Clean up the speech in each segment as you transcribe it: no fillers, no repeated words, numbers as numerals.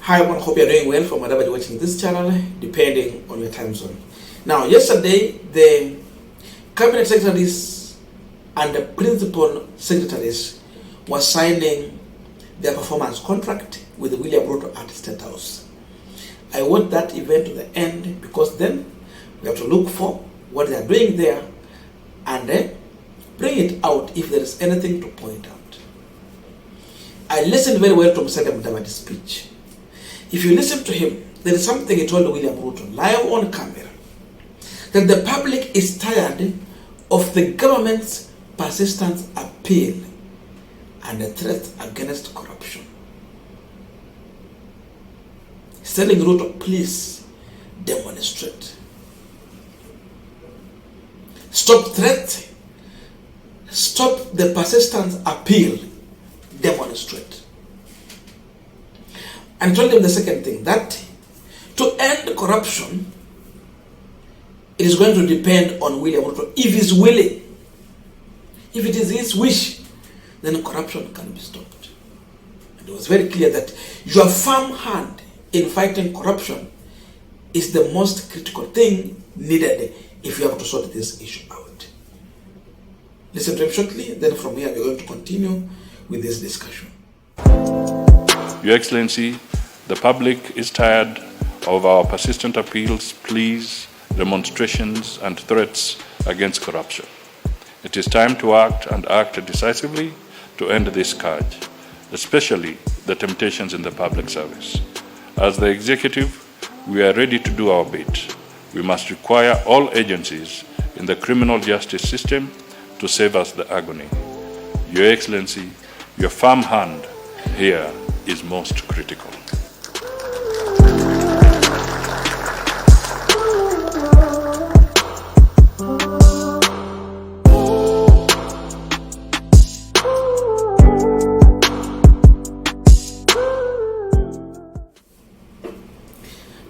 Hi everyone, hope you're doing well from wherever you're watching this channel, depending on your time zone. Now, yesterday, the cabinet secretaries and the principal secretaries were signing their performance contract with William Ruto at State House. I want that event to the end because then we have to look for what they are doing there and then bring it out if there is anything to point out. I listened very well to Mr. Mudavadi's speech. If you listen to him, there is something he told William Ruto live on camera, that the public is tired of the government's persistent appeal and the threat against corruption. He's telling Ruto, please demonstrate. Stop threat. Stop the persistent appeal. Demonstrate. And told him the second thing, that to end corruption, it is going to depend on William Ruto. If he's willing, if it is his wish, then corruption can be stopped. And it was very clear that your firm hand in fighting corruption is the most critical thing needed if you have to sort this issue out. Listen to him shortly, then from here we're going to continue with this discussion. Your Excellency, the public is tired of our persistent appeals, pleas, demonstrations, and threats against corruption. It is time to act and act decisively to end this scourge, especially the temptations in the public service. As the executive, we are ready to do our bit. We must require all agencies in the criminal justice system to save us the agony. Your Excellency, your firm hand here is most critical.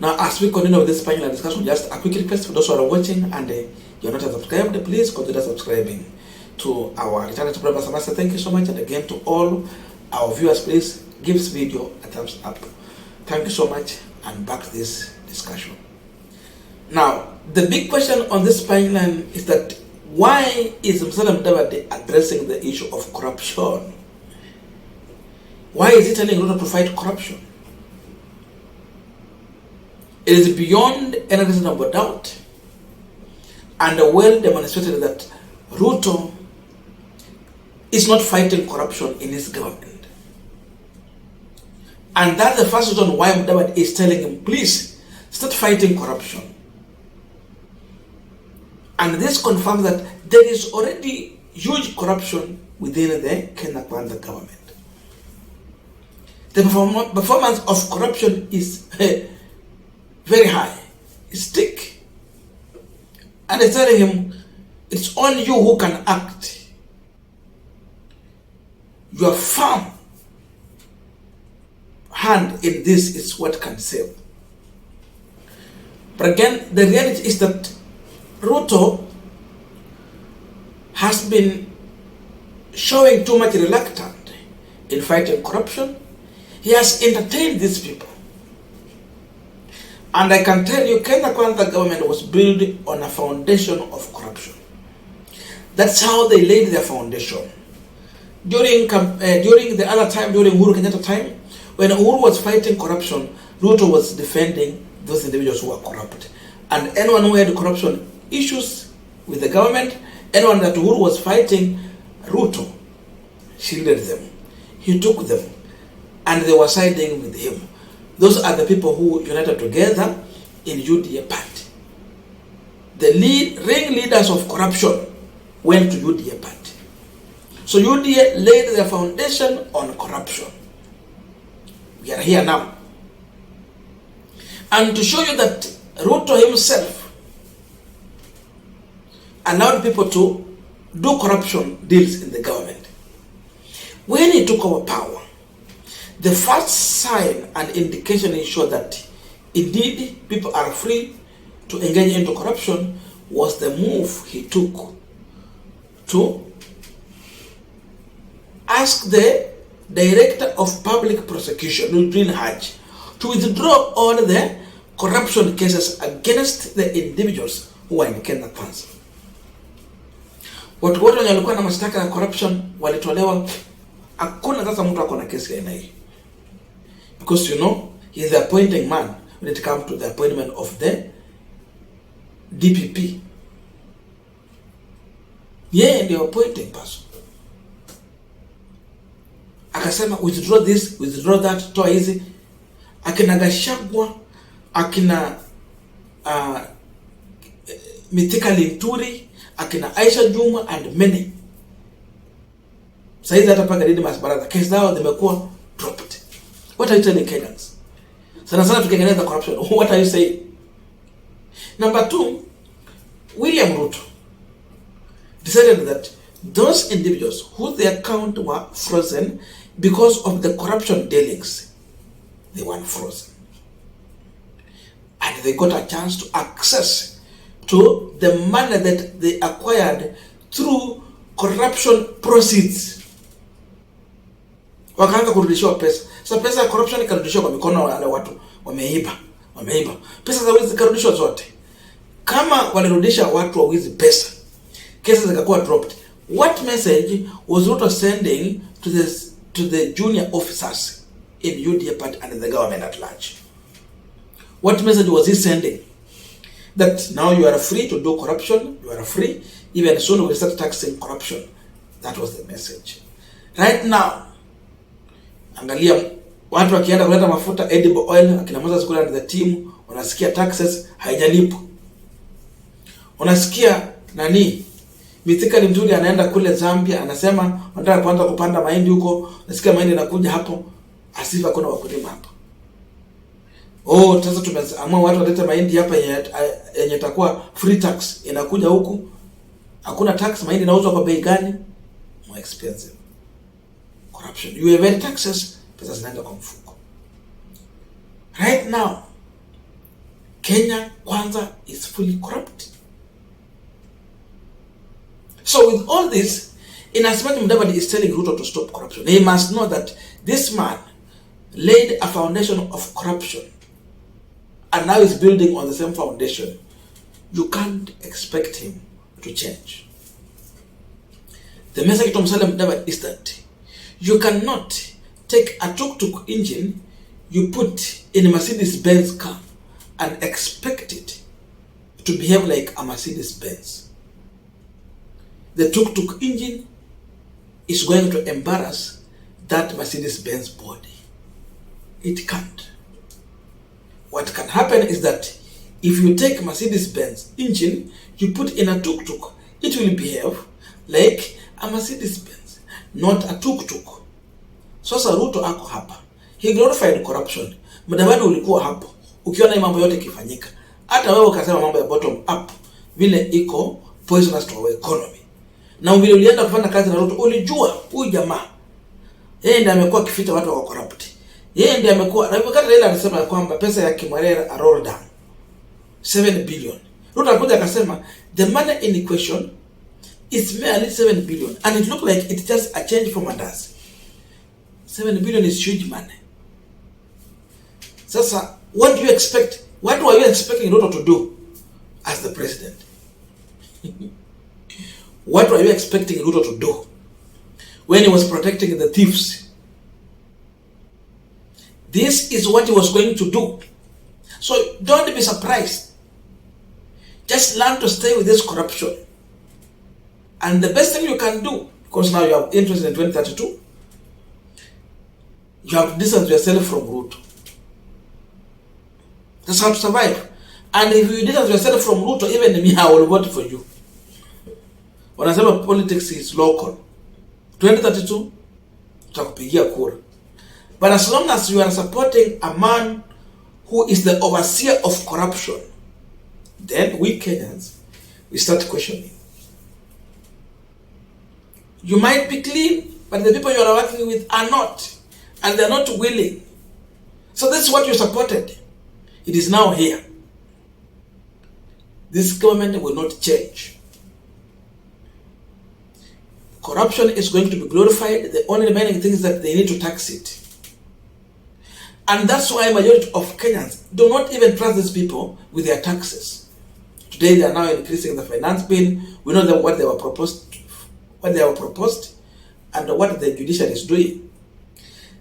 Now, as we continue with this panel discussion, just a quick request for those who are watching and you're not subscribed, please consider subscribing to our channel. Thank you so much, and again to all our viewers, please give this video a thumbs up. Thank you so much, and back to this discussion. Now, the big question on this pipeline is that why is Mr. Mudavadi addressing the issue of corruption? Why is he telling Ruto to fight corruption? It is beyond any reasonable doubt and well demonstrated that Ruto is not fighting corruption in his government. And that's the first reason why Mudavadi is telling him, please, start fighting corruption. And this confirms that there is already huge corruption within the Kenya Kwanza government. The performance of corruption is very high. It's thick. And they're telling him, it's only you who can act. Your firm hand in this is what can save. But again, the reality is that Ruto has been showing too much reluctance in fighting corruption. He has entertained these people. And I can tell you, Kenya Kwanza government was built on a foundation of corruption. That's how they laid their foundation. During the other time, during Uhuru Kenyatta time, when Uhuru was fighting corruption, Ruto was defending those individuals who were corrupt. And anyone who had corruption issues with the government, anyone that Uhuru was fighting, Ruto shielded them. He took them, and they were siding with him. Those are the people who united together in UDA party. The ring leaders of corruption went to UDA party. So UDA laid their foundation on corruption. We are here now. And to show you that Ruto himself allowed people to do corruption deals in the government. When he took over power, the first sign and indication ensured that indeed people are free to engage into corruption was the move he took to ask the Director of Public Prosecution, Nudrin Haj, to withdraw all the corruption cases against the individuals who are in Kenya Kwanza. Watu wote walikuwa na mashtaka ya corruption walitolewa. Hakuna sasa mtu ako na kesi ya aina hii. Because you know, he is the appointing man when it comes to the appointment of the DPP. Yeye ndio appointing person. Akasema withdraw this, withdraw that, toa hizi. Akina Gashagwa, akina Mithika Linturi, akina Aisha Juma and many. Saizi hata paka Didmus Barasa kesi zao zimekuwa dropped. What are you telling Kenyans? Sana tukiangalia corruption. What are you saying? Number 2, William Ruto decided that those individuals whose their account were frozen because of the corruption dealings, they were frozen. And they got a chance to access to the money that they acquired through corruption proceeds. Wakaanza kurudishiwa pesa. Sasa pesa ya corruption ikarudishwa kwa mikono wale watu wameiba. Pesa za wizi zikarudishwa zote. Kama walirudisha watu wa wizi pesa, cases zikakuwa dropped. What message was Ruto sending to the junior officers in UDA party and the government at large? What message was he sending? That now you are free to do corruption, you are free, even soon we start taxing corruption. That was the message. Right now, angalia watu wakienda kuleta mafuta edible oil, akina Moses kula and the team, unasikia taxes haijalipwa. Unasikia nani? Mithika Linturi anaenda kule Zambia, anasema wanataka kuanza kupanda mahindi huko, nasikia mahindi inakuja hapo, asifa kuna wakulima hapo. Sasa tumeamua watu walete mahindi hapa yenye itakuwa free tax, inakuja huku. Hakuna tax, mahindi inauzwa kwa bei gani? More expensive. Corruption. You evade taxes, pesa zinaenda kwa mfuko. Right now, Kenya Kwanza is fully corrupt. So with all this, in as much Mudavadi is telling Ruto to stop corruption, he must know that this man laid a foundation of corruption and now is building on the same foundation. You can't expect him to change. The message to Mudavadi is that you cannot take a tuk-tuk engine you put in a Mercedes-Benz car and expect it to behave like a Mercedes-Benz. The tuk-tuk engine is going to embarrass that Mercedes-Benz body. It can't. What can happen is that if you take Mercedes-Benz engine, you put in a tuk-tuk, it will behave like a Mercedes-Benz, not a tuk-tuk. Sasa Ruto ako hapa. He glorified corruption. Mudavadi ulikuwa hapo. Ukiona mambo yote kifanyika. Hata wewe ukasema mambo ya bottom up vile iko poisonous to our economy. Na vile ulienda kufanya kazi na Ruto, ulijua huyu jamaa yeye ndiye amekuwa akificha watu wa corrupt. Yeye ndiye amekuwa, na wakati ile alisema kwamba pesa ya Kimwarera roll down 7 billion. Ruto alikuja akasema the money in question is merely 7 billion and it looked like it's just a change from others. 7 billion is huge money. Sasa, what do you expect? What were you expecting Ruto to do as the president? What were you expecting Ruto to do when he was protecting the thieves? This is what he was going to do. So don't be surprised. Just learn to stay with this corruption. And the best thing you can do, because now you have interest in 2032, you have to distance yourself from Ruto. That's how to survive. And if you distance yourself from Ruto, even me, I will vote for you. Wanasema politics is local. 2032, tutakupigia kura. But as long as you are supporting a man who is the overseer of corruption, then we Kenyans, we start questioning. You might be clean, but the people you are working with are not. And they are not willing. So that's what you supported. It is now here. This government will not change. Corruption is going to be glorified. The only remaining thing is that they need to tax it. And that's why majority of Kenyans do not even trust these people with their taxes. Today they are now increasing the finance bill. We know that what they were proposed, and what the judiciary is doing.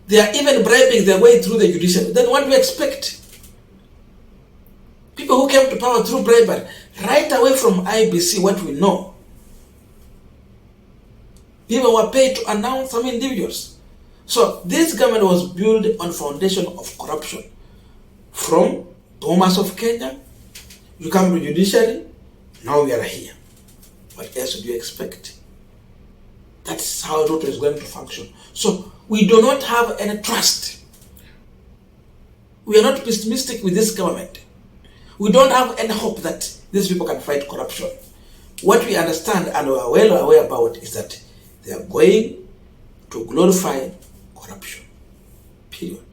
They are even bribing their way through the judiciary. Then what do we expect? People who came to power through bribery, right away from IBC, what we know, people were paid to announce some individuals. So this government was built on foundation of corruption. From Bomas of Kenya, you come to judiciary, now we are here. What else do you expect? That's how Ruto is going to function. So we do not have any trust. We are not pessimistic with this government. We don't have any hope that these people can fight corruption. What we understand and we are well aware about is that they are going to glorify corruption. Period.